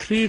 3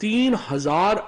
3000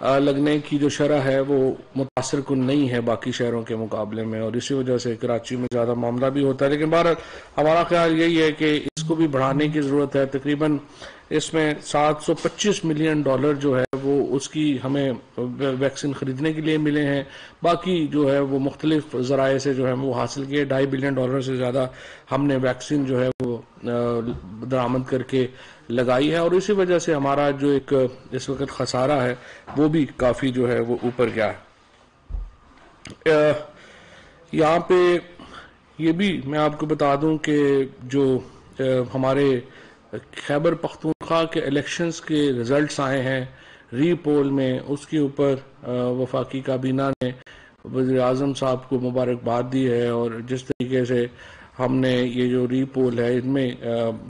لگنے کی جو شرح ہے وہ متاثر کن نہیں ہے باقی شہروں کے مقابلے میں، اور اسی وجہ سے کراچی میں زیادہ معاملہ بھی ہوتا ہے. لیکن بہرحال ہمارا خیال یہی ہے کہ اس کو بھی بڑھانے کی ضرورت ہے. تقریباً اس میں $725 ملین جو ہے وہ اس کی ہمیں ویکسین خریدنے کے لیے ملے ہیں. باقی جو ہے وہ مختلف ذرائع سے جو ہے وہ حاصل کیے. $2.5 بلین سے زیادہ ہم نے ویکسین جو ہے وہ درآمد کر کے لگائی ہے، اور اسی وجہ سے ہمارا جو ایک اس وقت خسارہ ہے وہ بھی کافی جو ہے وہ اوپر گیا ہے. یہاں پہ یہ بھی میں آپ کو بتا دوں کہ جو ہمارے خیبر پختونخوا کے الیکشنز کے ریزلٹس آئے ہیں ری پول میں، اس کے اوپر وفاقی کابینہ نے وزیر اعظم صاحب کو مبارکباد دی ہے، اور جس طریقے سے ہم نے یہ جو ری پول ہے ان میں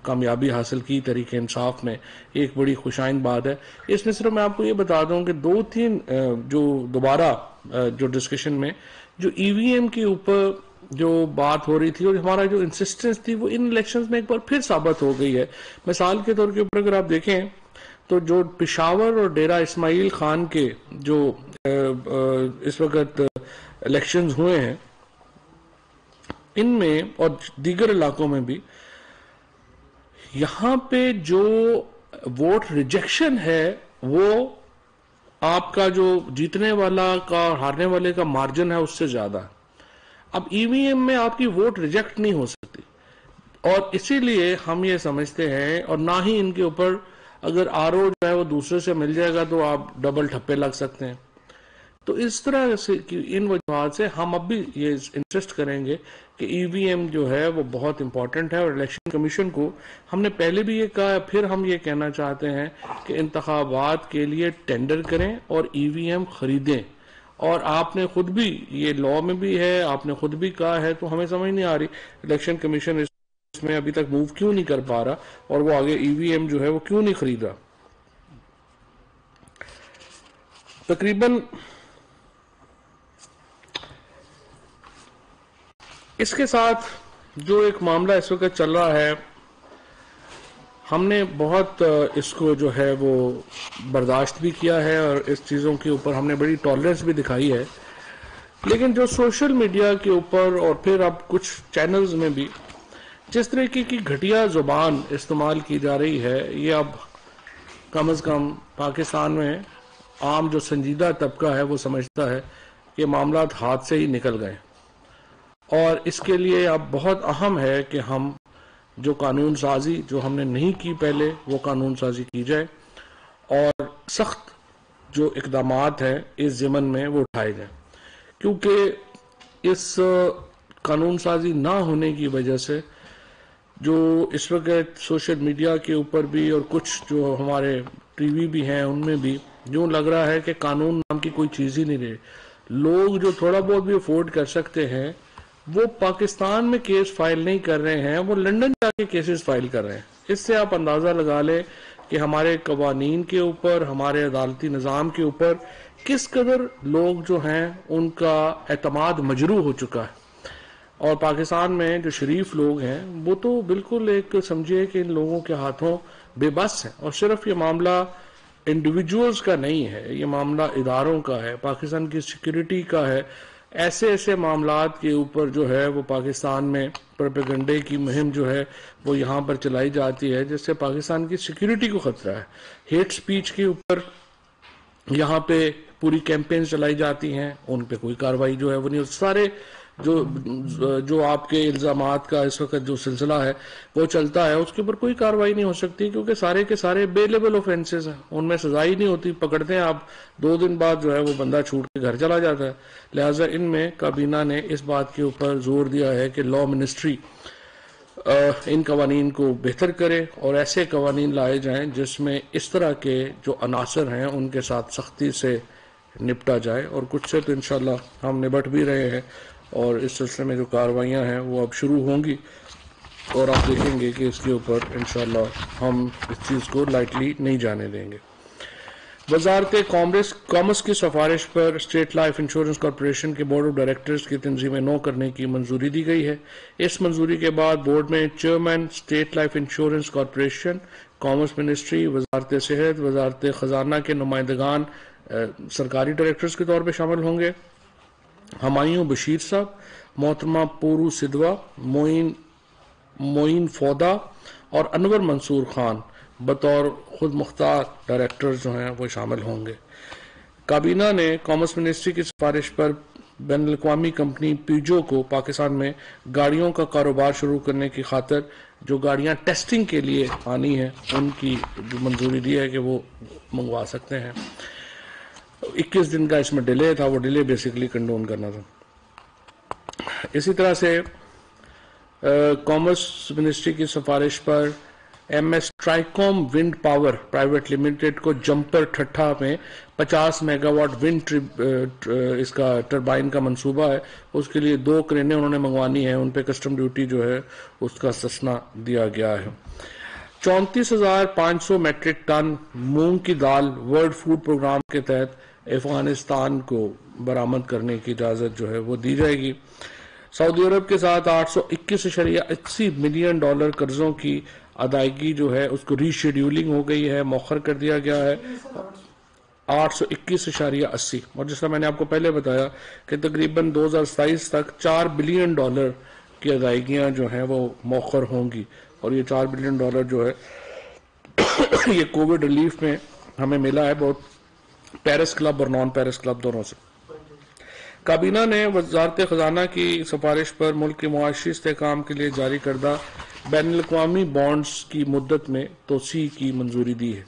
کامیابی حاصل کی طریقہ انصاف میں، ایک بڑی خوشائند بات ہے. اس میں صرف میں آپ کو یہ بتا دوں کہ 2-3 جو دوبارہ جو ڈسکشن میں جو ای وی ایم کے اوپر جو بات ہو رہی تھی اور ہمارا جو انسسٹنس تھی وہ ان الیکشنز میں ایک بار پھر ثابت ہو گئی ہے. مثال کے طور کے اوپر اگر آپ دیکھیں تو جو پشاور اور ڈیرہ اسماعیل خان کے جو اس وقت الیکشنز ہوئے ہیں ان میں اور دیگر علاقوں میں بھی، یہاں پہ جو ووٹ ریجیکشن ہے وہ آپ کا جو جیتنے والا کا ہارنے والے کا مارجن ہے اس سے زیادہ ہے. اب ای وی ایم میں آپ کی ووٹ ریجیکٹ نہیں ہو سکتی، اور اسی لیے ہم یہ سمجھتے ہیں، اور نہ ہی ان کے اوپر اگر آر او جو ہے وہ دوسرے سے مل جائے گا تو آپ ڈبل ٹھپے لگ سکتے ہیں. تو اس طرح سے ان وجوہات سے ہم اب بھی یہ انسسٹ کریں گے کہ ای وی ایم جو ہے وہ بہت امپورٹنٹ ہے، اور الیکشن کمیشن کو ہم نے پہلے بھی یہ کہا ہے، پھر ہم یہ کہنا چاہتے ہیں کہ انتخابات کے لیے ٹینڈر کریں اور ای وی ایم خریدیں. اور آپ نے خود بھی یہ لاء میں بھی ہے، آپ نے خود بھی کہا ہے، تو ہمیں سمجھ نہیں آ رہی الیکشن کمیشن اس میں ابھی تک موو کیوں نہیں کر پا رہا، اور وہ آگے ای وی ایم جو ہے وہ کیوں نہیں خرید رہا. تقریباً اس کے ساتھ جو ایک معاملہ اس وقت چل رہا ہے، ہم نے بہت اس کو جو ہے وہ برداشت بھی کیا ہے، اور اس چیزوں کے اوپر ہم نے بڑی ٹالرنس بھی دکھائی ہے. لیکن جو سوشل میڈیا کے اوپر اور پھر اب کچھ چینلز میں بھی جس طریقے کی گھٹیا زبان استعمال کی جا رہی ہے، یہ اب کم از کم پاکستان میں عام جو سنجیدہ طبقہ ہے وہ سمجھتا ہے کہ معاملات ہاتھ سے ہی نکل گئے. اور اس کے لیے اب بہت اہم ہے کہ ہم جو قانون سازی جو ہم نے نہیں کی پہلے وہ قانون سازی کی جائے، اور سخت جو اقدامات ہیں اس ضمن میں وہ اٹھائے جائیں. کیونکہ اس قانون سازی نہ ہونے کی وجہ سے جو اس وقت سوشل میڈیا کے اوپر بھی اور کچھ جو ہمارے ٹی وی بھی ہیں ان میں بھی جو لگ رہا ہے کہ قانون نام کی کوئی چیز ہی نہیں رہی. لوگ جو تھوڑا بہت بھی افورڈ کر سکتے ہیں وہ پاکستان میں کیس فائل نہیں کر رہے ہیں، وہ لنڈن جا کے کیسز فائل کر رہے ہیں. اس سے آپ اندازہ لگا لیں کہ ہمارے قوانین کے اوپر، ہمارے عدالتی نظام کے اوپر کس قدر لوگ جو ہیں ان کا اعتماد مجروح ہو چکا ہے. اور پاکستان میں جو شریف لوگ ہیں وہ تو بالکل ایک سمجھے کہ ان لوگوں کے ہاتھوں بے بس ہیں. اور صرف یہ معاملہ انڈیویجولز کا نہیں ہے، یہ معاملہ اداروں کا ہے، پاکستان کی سیکیورٹی کا ہے. ایسے معاملات کے اوپر جو ہے وہ پاکستان میں پروپیگنڈے کی مہم جو ہے وہ یہاں پر چلائی جاتی ہے جس سے پاکستان کی سیکیورٹی کو خطرہ ہے. ہیٹ سپیچ کے اوپر یہاں پہ پوری کیمپینز چلائی جاتی ہیں، ان پہ کوئی کاروائی جو ہے وہ نہیں. سارے جو آپ کے الزامات کا اس وقت جو سلسلہ ہے وہ چلتا ہے اس کے اوپر کوئی کاروائی نہیں ہو سکتی، کیونکہ سارے کے سارے بے لیبل آفینسز ہیں، ان میں سزا ہی نہیں ہوتی. پکڑتے ہیں آپ 2 دن بعد جو ہے وہ بندہ چھوٹ کے گھر چلا جاتا ہے. لہٰذا ان میں کابینہ نے اس بات کے اوپر زور دیا ہے کہ لاء منسٹری ان قوانین کو بہتر کرے اور ایسے قوانین لائے جائیں جس میں اس طرح کے جو عناصر ہیں ان کے ساتھ سختی سے نپٹا جائے. اور کچھ سے تو انشاءاللہ ہم نبٹ بھی رہے ہیں، اور اس سلسلے میں جو کاروائیاں ہیں وہ اب شروع ہوں گی، اور آپ دیکھیں گے کہ اس کے اوپر انشاءاللہ ہم اس چیز کو لائٹلی نہیں جانے دیں گے. وزارت کامرس کی سفارش پر اسٹیٹ لائف انشورنس کارپوریشن کے بورڈ آف ڈائریکٹرز کی تنظیم نو کرنے کی منظوری دی گئی ہے. اس منظوری کے بعد بورڈ میں chairman state life insurance corporation, commerce ministry, وزارت صحت، وزارت خزانہ کے نمائندگان سرکاری ڈائریکٹرز کے طور پہ شامل ہوں گے ہمایوں بشیر صاحب، محترمہ پورو سدوا، معین فودا اور انور منصور خان بطور خود مختار ڈائریکٹر جو ہیں وہ شامل ہوں گے۔ کابینہ نے کامرس منسٹری کی سفارش پر بین الاقوامی کمپنی پیجو کو پاکستان میں گاڑیوں کا کاروبار شروع کرنے کی خاطر جو گاڑیاں ٹیسٹنگ کے لیے آنی ہیں ان کی جو منظوری دی ہے کہ وہ منگوا سکتے ہیں۔ 21 دن کا اس میں ڈیلے تھا، وہ ڈیلے بیسیکلی کنڈون کرنا تھا۔ اسی طرح سے کامرس منسٹری کی سفارش پر M S Tricom wind power private limited کو جمپر ٹھٹھا میں 50 میگا واٹ ونڈ اس کا ٹربائن کا منصوبہ ہے، اس کے لیے 2 کرینیں انہوں نے منگوانی ہے، ان پہ کسٹم ڈیوٹی جو ہے اس کا استثنا دیا گیا ہے۔ 34,500 میٹرک ٹن مونگ کی دال ورلڈ فوڈ پروگرام کے تحت افغانستان کو برآمد کرنے کی اجازت جو ہے وہ دی جائے گی۔ سعودی عرب کے ساتھ $821.80 ملین قرضوں کی ادائیگی جو ہے اس کو ری شیڈیولنگ ہو گئی ہے، مؤخر کر دیا گیا ہے 821.80، اور جس طرح میں نے آپ کو پہلے بتایا کہ تقریباً 2027 تک $4 بلین کی ادائیگیاں جو ہیں وہ مؤخر ہوں گی، اور یہ $4 بلین جو ہے یہ کووڈ ریلیف میں ہمیں ملا ہے بہت پیرس کلب اور نان پیرس کلب دونوں سے۔ کابینہ نے وزارت خزانہ کی سفارش پر ملک کے معاشی استحکام کے لیے جاری کردہ بین الاقوامی بانڈز کی مدت میں توسیع کی منظوری دی ہے۔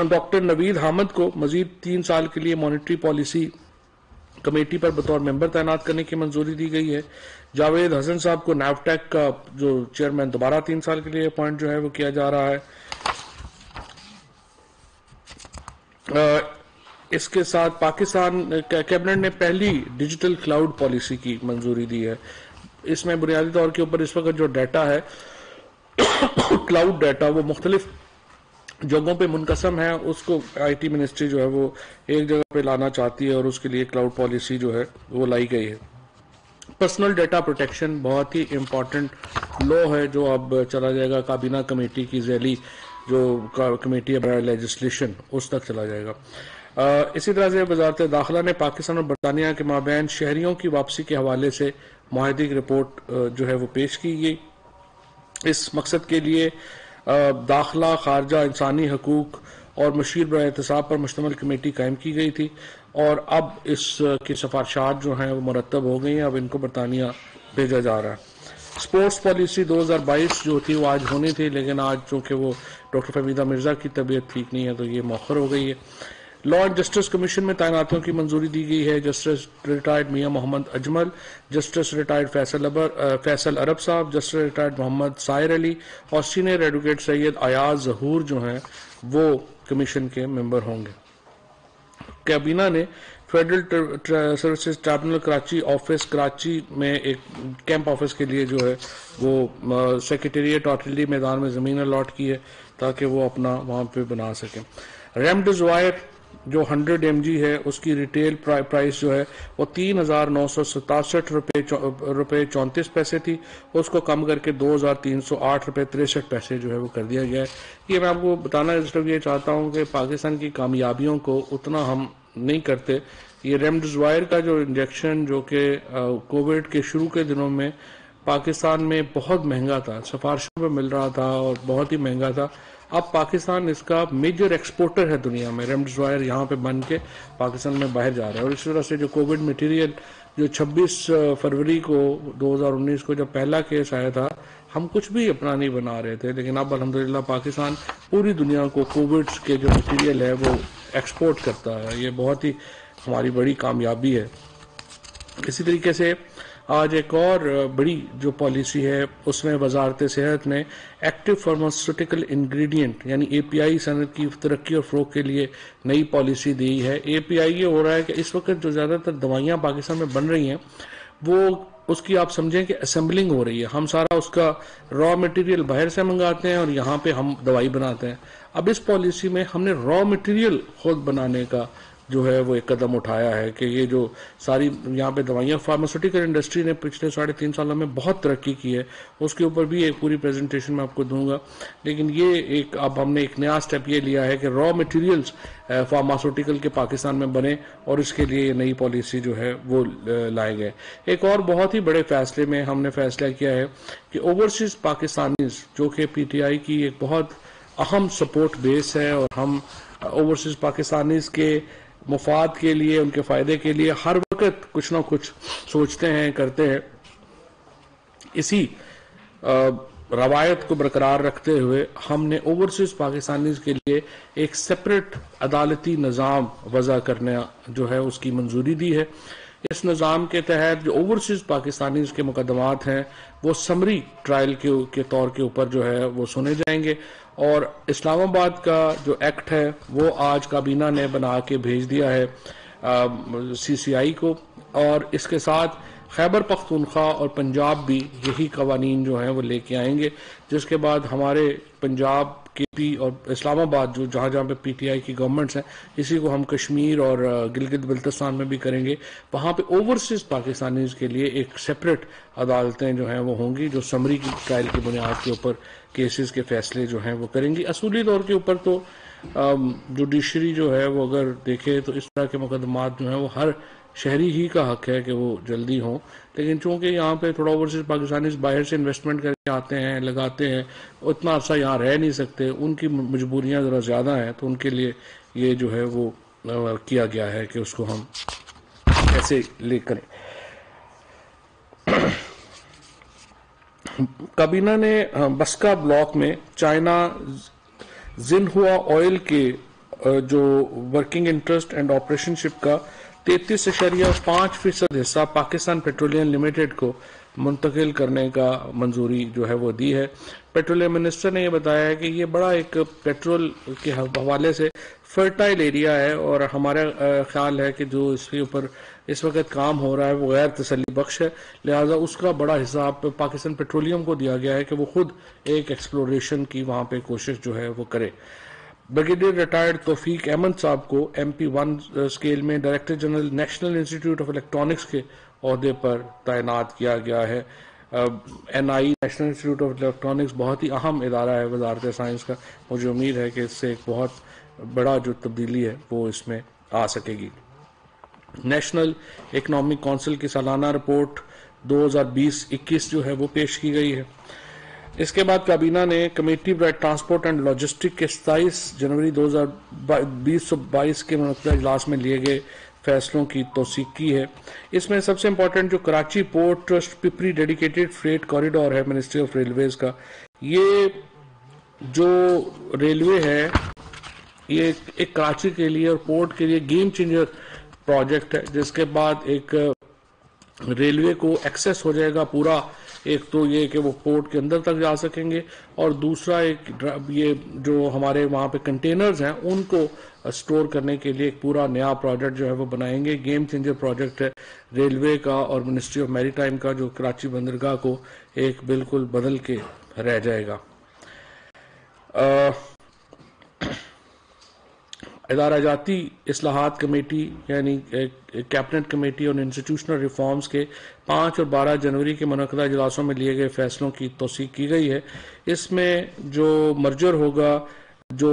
ڈاکٹر نوید حامد کو مزید 3 سال کے لیے مانیٹری پالیسی کمیٹی پر بطور ممبر تعینات کرنے کی منظوری دی گئی ہے۔ جاوید حسن صاحب کو نیفٹیک کا جو چیئرمین دوبارہ 3 سال کے لیے اپوائنٹ جو ہے وہ کیا جا رہا ہے۔ اس کے ساتھ پاکستان کیبنٹ نے پہلی ڈیجیٹل کلاؤڈ پالیسی کی منظوری دی ہے۔ اس میں بنیادی طور کے اوپر اس وقت جو ڈیٹا ہے کلاؤڈ ڈیٹا وہ مختلف جگہوں پہ منقسم ہے، اس کو آئی ٹی منسٹری جو ہے وہ ایک جگہ پہ لانا چاہتی ہے اور اس کے لیے کلاؤڈ پالیسی جو ہے وہ لائی گئی ہے۔ پرسنل ڈیٹا پروٹیکشن بہت ہی امپورٹنٹ لا ہے جو اب چلا جائے گا کابینہ کمیٹی کی ذیلی جو کمیٹی ہے برائے لیجسلیشن اس تک چلا جائے گا۔ اسی طرح سے وزارت داخلہ نے پاکستان اور برطانیہ کے مابین شہریوں کی واپسی کے حوالے سے معاہدے کی رپورٹ جو ہے وہ پیش کی گئی۔ اس مقصد کے لیے داخلہ، خارجہ، انسانی حقوق اور مشیر برائے احتساب پر مشتمل کمیٹی قائم کی گئی تھی، اور اب اس کی سفارشات جو ہیں وہ مرتب ہو گئی ہیں، اب ان کو برطانیہ بھیجا جا رہا ہے۔ اسپورٹس پالیسی 2022 جو تھی وہ آج ہونی تھی، لیکن آج چونکہ وہ ڈاکٹر فہمیدہ مرزا کی طبیعت ٹھیک نہیں ہے تو یہ مؤخر ہو گئی ہے۔ لا اینڈ جسٹس کمیشن میں تعیناتیوں کی منظوری دی گئی ہے۔ جسٹس ریٹائرڈ میاں محمد اجمل، جسٹس ریٹائرڈ فیصل عرب صاحب، جسٹس ریٹائرڈ محمد سائر علی اور سینئر ایڈوکیٹ سید ایاز ظہور جو ہیں وہ کمیشن کے ممبر ہوں گے۔ کابینہ نے federal services tribunal Karachi office Karachi میں ایک کیمپ آفس کے لیے جو ہے وہ سیکریٹریٹ آرٹلری میدان میں زمین الاٹ کی ہے تاکہ وہ اپنا وہاں پہ بنا سکیں۔ ریمڈیزوائر جو 100 mg ہے اس کی ریٹیل پرائس جو ہے وہ 3,967 روپے 34 پیسے تھی، اس کو کم کر کے 2,308 روپے 63 پیسے جو ہے وہ کر دیا گیا ہے۔ یہ میں آپ کو بتانا یہ چاہتا ہوں کہ پاکستان کی کامیابیوں کو اتنا ہم نہیں کرتے۔ یہ ریمڈیزوائر کا جو انجیکشن جو کہ کووڈ کے شروع کے دنوں میں پاکستان میں بہت مہنگا تھا، سفارشوں پہ مل رہا تھا اور بہت ہی مہنگا تھا، اب پاکستان اس کا میجر ایکسپورٹر ہے دنیا میں۔ ریمڈیزوائر یہاں پہ بن کے پاکستان میں باہر جا رہا ہے، اور اس طرح سے جو کووڈ میٹیریل جو 26 فروری کو 2019 کو جب پہلا کیس آیا تھا ہم کچھ بھی اپنا نہیں بنا رہے تھے، لیکن اب الحمدللہ پاکستان پوری دنیا کو کووڈ کے جو میٹیریل ہے وہ ایکسپورٹ کرتا ہے، یہ بہت ہی ہماری بڑی کامیابی ہے۔ اسی طریقے سے آج ایک اور بڑی جو پالیسی ہے اس میں وزارت صحت نے ایکٹیو فارماسیوٹیکل انگریڈینٹ یعنی اے پی آئی صنعت کی ترقی اور فروغ کے لیے نئی پالیسی دی ہے۔ اے پی آئی یہ ہو رہا ہے کہ اس وقت جو زیادہ تر دوائیاں پاکستان میں بن رہی ہیں وہ اس کی آپ سمجھیں کہ اسمبلنگ ہو رہی ہے، ہم سارا اس کا را مٹیریل باہر سے منگاتے ہیں اور یہاں پہ ہم دوائی بناتے ہیں۔ اب اس پالیسی میں ہم نے را مٹیریل خود بنانے کا جو ہے وہ ایک قدم اٹھایا ہے کہ یہ جو ساری یہاں پہ دوائیاں فارماسیوٹیکل انڈسٹری نے پچھلے 3.5 سالوں میں بہت ترقی کی ہے، اس کے اوپر بھی ایک پوری پریزنٹیشن میں آپ کو دوں گا. لیکن یہ ایک اب ہم نے ایک نیا سٹیپ یہ لیا ہے کہ را مٹیریلز فارماسیوٹیکل کے پاکستان میں بنے، اور اس کے لیے یہ نئی پالیسی جو ہے وہ لائے گئے. ایک اور بہت ہی بڑے فیصلے میں ہم نے فیصلہ کیا ہے کہ اوورسیز پاکستانیز، جو کہ پی ٹی آئی کی ایک بہت اہم سپورٹ بیس ہے، اور ہم اوورسیز پاکستانیز کے مفاد کے لیے، ان کے فائدے کے لیے ہر وقت کچھ نہ کچھ سوچتے ہیں، کرتے ہیں. اسی روایت کو برقرار رکھتے ہوئے ہم نے اوورسیز پاکستانیز کے لیے ایک سیپریٹ عدالتی نظام وضع کرنا جو ہے اس کی منظوری دی ہے. اس نظام کے تحت جو اوورسیز پاکستانیز کے مقدمات ہیں وہ سمری ٹرائل کے طور کے اوپر جو ہے وہ سنے جائیں گے. اور اسلام آباد کا جو ایکٹ ہے وہ آج کابینہ نے بنا کے بھیج دیا ہے سی سی آئی کو، اور اس کے ساتھ خیبر پختونخوا اور پنجاب بھی یہی قوانین جو ہیں وہ لے کے آئیں گے، جس کے بعد ہمارے پنجاب کے پی اور اسلام آباد جو جہاں پہ پی ٹی آئی کی گورنمنٹس ہیں، اسی کو ہم کشمیر اور گلگت بلتستان میں بھی کریں گے. وہاں پہ اوورسیز پاکستانیز کے لیے ایک سیپریٹ عدالتیں جو ہیں وہ ہوں گی، جو سمری کی ٹرائل کی بنیاد کے اوپر کیسز کے فیصلے جو ہیں وہ کریں گی. اصولی طور کے اوپر تو جوڈیشری جو ہے وہ اگر دیکھے تو اس طرح کے مقدمات جو ہیں وہ ہر شہری ہی کا حق ہے کہ وہ جلدی ہوں. لیکن چونکہ یہاں پہ تھوڑا اوورسیز پاکستانیز باہر سے انویسٹمنٹ کر کے آتے ہیں، لگاتے ہیں، اتنا عرصہ یہاں رہ نہیں سکتے، ان کی مجبوریاں ذرا زیادہ ہیں، تو ان کے لیے یہ جو ہے وہ کیا گیا ہے کہ اس کو ہم ایسے لے کریں. کابینہ نے بسکا بلاک میں چائنا زنہوا آئل کے جو ورکنگ انٹرسٹ اینڈ آپریشن شپ کا 33.5% حصہ پاکستان پیٹرولیم لمیٹڈ کو منتقل کرنے کا منظوری جو ہے وہ دی ہے. پیٹرولیم منسٹر نے یہ بتایا ہے کہ یہ بڑا ایک پیٹرول کے حوالے سے فرٹائل ایریا ہے، اور ہمارا خیال ہے کہ جو اس کے اوپر اس وقت کام ہو رہا ہے وہ غیر تسلی بخش ہے، لہٰذا اس کا بڑا حساب پاکستان پیٹرولیم کو دیا گیا ہے کہ وہ خود ایک ایکسپلوریشن کی وہاں پہ کوشش جو ہے وہ کرے. بریگیڈیئر ریٹائرڈ توفیق احمد صاحب کو MP1 اسکیل میں director general national institute of electronics کے عہدے پر تعینات کیا گیا ہے. NI national institute of electronics بہت ہی اہم ادارہ ہے وزارت سائنس کا. مجھے امید ہے کہ اس سے ایک بہت بڑا جو تبدیلی ہے وہ اس میں آ سکے گی. نیشنل اکنامک کونسل کی سالانہ رپورٹ 2020-21 جو ہے وہ پیش کی گئی ہے. اس کے بعد کابینہ نے کمیٹی برائے ٹرانسپورٹ اینڈ لاجسٹک کے 27 جنوری 2022 کے منعقدہ اجلاس میں لیے گئے فیصلوں کی توثیق کی ہے. اس میں سب سے امپورٹنٹ جو Karachi port trust Pipri dedicated freight corridor ہے منسٹری آف ریلویز کا، یہ جو ریلوے ہے یہ ایک کراچی کے لیے اور پورٹ کے لیے گیم چینجر پروجیکٹ ہے، جس کے بعد ایک ریلوے کو ایکسیس ہو جائے گا پورا. ایک تو یہ کہ وہ پورٹ کے اندر تک جا سکیں گے، اور دوسرا ایک یہ جو ہمارے وہاں پہ کنٹینرز ہیں ان کو سٹور کرنے کے لیے ایک پورا نیا پروجیکٹ جو ہے وہ بنائیں گے. گیم چینجر پروجیکٹ ہے ریلوے کا اور منسٹری آف میری ٹائم کا، جو کراچی بندرگاہ کو ایک بالکل بدل کے رہ جائے گا. ادارہ جاتی اصلاحات کمیٹی یعنی کیبنٹ کمیٹی اور انسٹیٹیوشنل ریفارمز کے 5 اور 12 جنوری کے منعقدہ اجلاسوں میں لیے گئے فیصلوں کی توثیق کی گئی ہے. اس میں جو مرجر ہوگا جو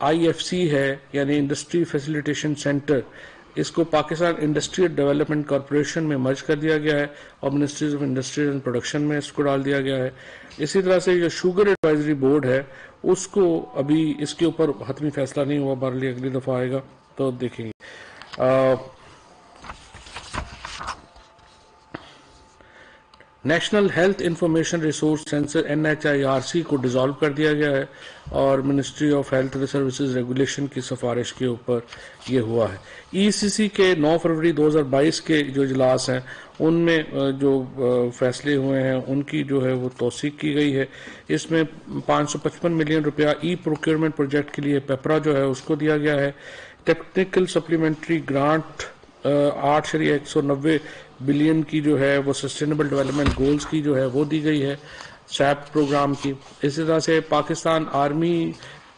IFC ہے یعنی انڈسٹری فیسیلیٹیشن سینٹر، اس کو پاکستان انڈسٹریل ڈیولپمنٹ کارپوریشن میں مرج کر دیا گیا ہے اور ministries of industries and production میں اس کو ڈال دیا گیا ہے. اسی طرح سے جو شوگر ایڈوائزری بورڈ ہے اس کو ابھی اس کے اوپر حتمی فیصلہ نہیں ہوا، بہرحال اگلی دفعہ آئے گا تو دیکھیں گے. National health information resource centre NHIRC کو ڈیزالو کر دیا گیا ہے اور ministry of health services regulation کی سفارش کے اوپر یہ ہوا ہے. ECC کے 9 فروری 2022 کے جو اجلاس ہیں ان میں جو فیصلے ہوئے ہیں ان کی جو ہے وہ توثیق کی گئی ہے. اس میں 555 ملین روپیہ پروکیورمنٹ پروجیکٹ کے لیے پیپرا جو ہے اس کو دیا گیا ہے. ٹیکنیکل سپلیمنٹری گرانٹ 8.190 بلین کی جو ہے وہ سسٹینیبل ڈیولپمنٹ گولز کی جو ہے وہ دی گئی ہے SAP پروگرام کی. اسی طرح سے پاکستان آرمی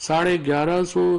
1150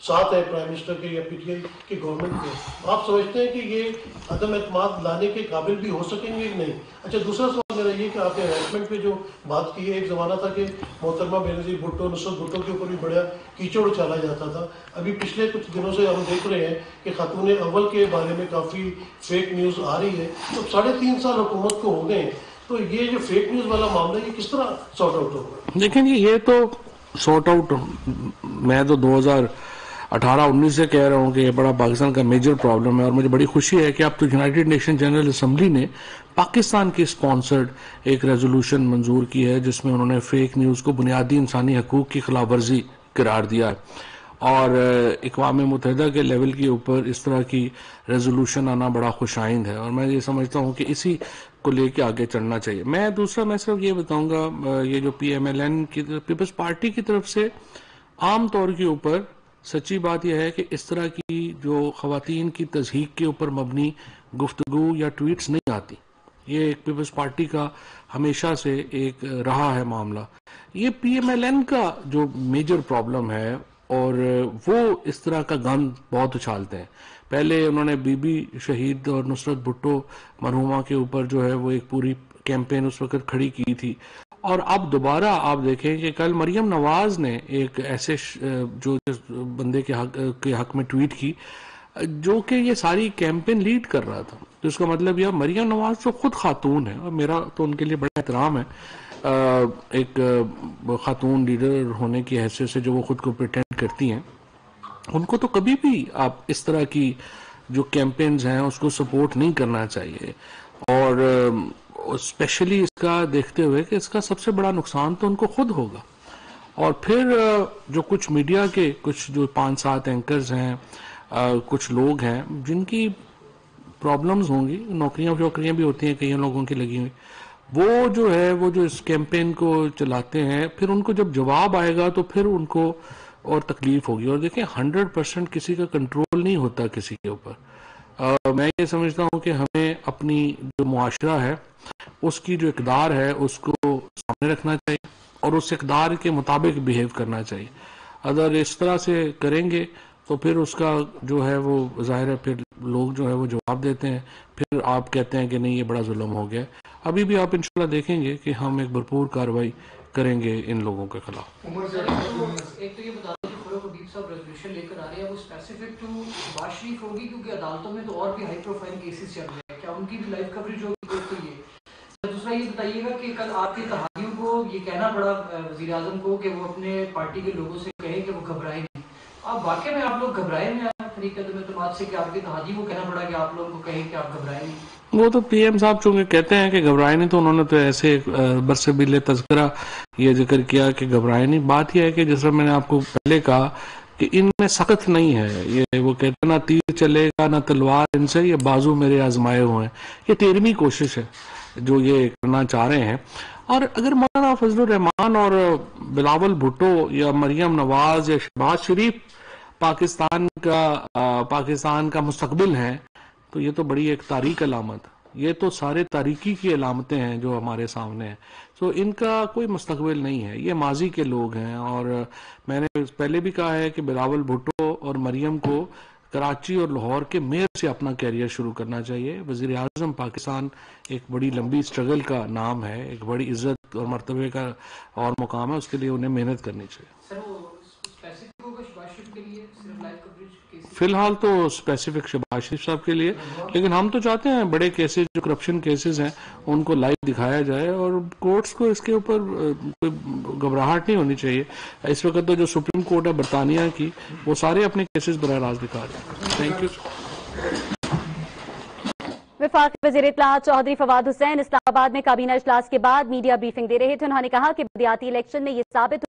ساتھ ہے پرائم منسٹر کے یا پی ٹی آئی کی گورنمنٹ کے، آپ سمجھتے ہیں کہ یہ عدم اعتماد لانے کے قابل بھی ہو سکیں گے کہ نہیں؟ اچھا دوسرا سوال میرا یہ کہ آپ نے ہیراسمنٹ پہ جو بات کی ہے، ایک زمانہ تھا کہ محترمہ بینظیر بھٹو، نصرت بھٹو کے اوپر بھی بڑا کیچڑ اچالا جاتا تھا. ابھی پچھلے کچھ دنوں سے ہم دیکھ رہے ہیں کہ خاتون اول کے بارے میں کافی فیک نیوز آ رہی ہے. تو 3.5 سال حکومت کو ہو گئے، تو یہ جو فیک نیوز والا معاملہ یہ کس طرح سارٹ آؤٹ ہوگا؟ دیکھیں جی، یہ تو سارٹ آؤٹ میں تو 2018-19 سے کہہ رہا ہوں کہ یہ بڑا پاکستان کا میجر پرابلم ہے، اور مجھے بڑی خوشی ہے کہ اب تو یونائٹڈ نیشن جنرل اسمبلی نے پاکستان کی سپانسرڈ ایک ریزولوشن منظور کی ہے جس میں انہوں نے فیک نیوز کو بنیادی انسانی حقوق کی خلاف ورزی قرار دیا ہے، اور اقوام متحدہ کے لیول کے اوپر اس طرح کی ریزولوشن آنا بڑا خوش آئند ہے، اور میں یہ سمجھتا ہوں کہ اسی کو لے کے آگے چڑھنا چاہیے. میں صرف یہ بتاؤں گا، یہ جو پی ایم ایل این کی پیپلز پارٹی کی طرف سے عام طور کے اوپر سچی بات یہ ہے کہ اس طرح کی جو خواتین کی تضحیک کے اوپر مبنی گفتگو یا ٹویٹس نہیں آتی. یہ ایک پیپلز پارٹی کا ہمیشہ سے ایک رہا ہے معاملہ. یہ پی ایم ایل این کا جو میجر پرابلم ہے، اور وہ اس طرح کا گند بہت اچھالتے ہیں. پہلے انہوں نے بی بی شہید اور نصرت بھٹو مرحومہ کے اوپر جو ہے وہ ایک پوری کیمپین اس وقت کھڑی کی تھی، اور اب دوبارہ آپ دیکھیں کہ کل مریم نواز نے ایک ایسے جو بندے کے حق میں ٹویٹ کی جو کہ یہ ساری کیمپین لیڈ کر رہا تھا. تو اس کا مطلب یہ مریم نواز تو خود خاتون ہے، اور میرا تو ان کے لیے بڑا احترام ہے ایک خاتون لیڈر ہونے کی حیثیت سے جو وہ خود کو پریٹینڈ کرتی ہیں. ان کو تو کبھی بھی آپ اس طرح کی جو کیمپینز ہیں اس کو سپورٹ نہیں کرنا چاہیے، اور اسپیشلی اس کا دیکھتے ہوئے کہ اس کا سب سے بڑا نقصان تو ان کو خود ہوگا. اور پھر جو کچھ میڈیا کے کچھ جو 5-7 اینکرز ہیں، کچھ لوگ ہیں جن کی پرابلمز ہوں گی، نوکریاں بھی ہوتی ہیں کئی لوگوں کی لگی ہوئی، وہ جو ہے وہ جو اس کیمپین کو چلاتے ہیں، پھر ان کو جب جواب آئے گا تو پھر ان کو اور تکلیف ہوگی. اور دیکھیں 100% کسی کا کنٹرول نہیں ہوتا کسی کے اوپر. میں یہ سمجھتا ہوں کہ ہمیں اپنی جو معاشرہ ہے اس کی جو اقدار ہے اس کو سامنے رکھنا چاہیے اور اس اقدار کے مطابق بیہیو کرنا چاہیے. اگر اس طرح سے کریں گے تو پھر اس کا جو ہے وہ ظاہر ہے پھر لوگ جو ہے وہ جواب دیتے ہیں، پھر آپ کہتے ہیں کہ نہیں یہ بڑا ظلم ہو گیا. ابھی بھی آپ انشاءاللہ دیکھیں گے کہ ہم ایک بھرپور کارروائی کریں گے ان لوگوں کے خلاف. ایک تو یہ بتا دیں کہ فروغ حبیب صاحب ریزولوشن لے کر آ رہے ہیں، وہ اسپیسیفک ٹو شہباز شریف ہوگی کیونکہ عدالتوں میں تو اور بھی ہائی پروفائل کیسز چل رہے ہیں، کیا ان کی بھی لائیو کوریج ہوگی؟ ایک تو یہ. دوسرا یہ بتائیے گا کہ کل آپ کے اتحادیوں کو یہ کہنا پڑا وزیر اعظم کو کہ وہ اپنے پارٹی کے لوگوں سے کہیں کہ وہ گھبرائے نہیں. آپ واقعی میں آپ لوگ گھبرائے میں آئے طریقے عدم اعتماد سے کہ آپ کے اتحادیوں کو کہنا پڑا کہ آپ لوگوں کو کہیں کہ آپ گھبرائے نہیں؟ وہ تو پی ایم صاحب چونکہ کہتے ہیں کہ گھبرائے نہیں، تو انہوں نے تو ایسے برسبیل تذکرہ یہ ذکر کیا کہ گھبرائے نہیں. بات یہ ہے کہ جس طرح میں نے آپ کو پہلے کہا کہ ان میں سخت نہیں ہے. یہ وہ کہتے ہیں نہ تیر چلے گا نہ تلوار ان سے، یہ بازو میرے آزمائے ہوئے ہیں. یہ 13ویں کوشش ہے جو یہ کرنا چاہ رہے ہیں. اور اگر مولانا فضل الرحمان اور بلاول بھٹو یا مریم نواز یا شہباز شریف پاکستان کا مستقبل ہیں تو یہ تو بڑی ایک تاریک علامت. یہ تو سارے تاریکی کی علامتیں ہیں جو ہمارے سامنے ہیں. تو ان کا کوئی مستقبل نہیں ہے، یہ ماضی کے لوگ ہیں. اور میں نے پہلے بھی کہا ہے کہ بلاول بھٹو اور مریم کو کراچی اور لاہور کے میئر سے اپنا کیریئر شروع کرنا چاہیے. وزیر اعظم پاکستان ایک بڑی لمبی سٹرگل کا نام ہے، ایک بڑی عزت اور مرتبے کا اور مقام ہے، اس کے لیے انہیں محنت کرنی چاہیے. فی الحال تو اسپیسیفک شہباز شریف صاحب کے لیے، لیکن ہم تو چاہتے ہیں بڑے کیسز جو کرپشن کیسز ہیں ان کو لائیو دکھایا جائے، اور کورٹس کو اس کے اوپر کوئی گھبراہٹ نہیں ہونی چاہیے. اس وقت تو جو سپریم کورٹ ہے برطانیہ کی، وہ سارے اپنے کیسز براہ راست دکھا رہے ہیں. Thank you. وفاقی وزیر اطلاعات چودھری فواد حسین اسلام آباد میں کابینہ اجلاس کے بعد میڈیا بریفنگ دے رہے تھے. انہوں نے کہا کہ بلدیاتی الیکشن میں یہ ثابت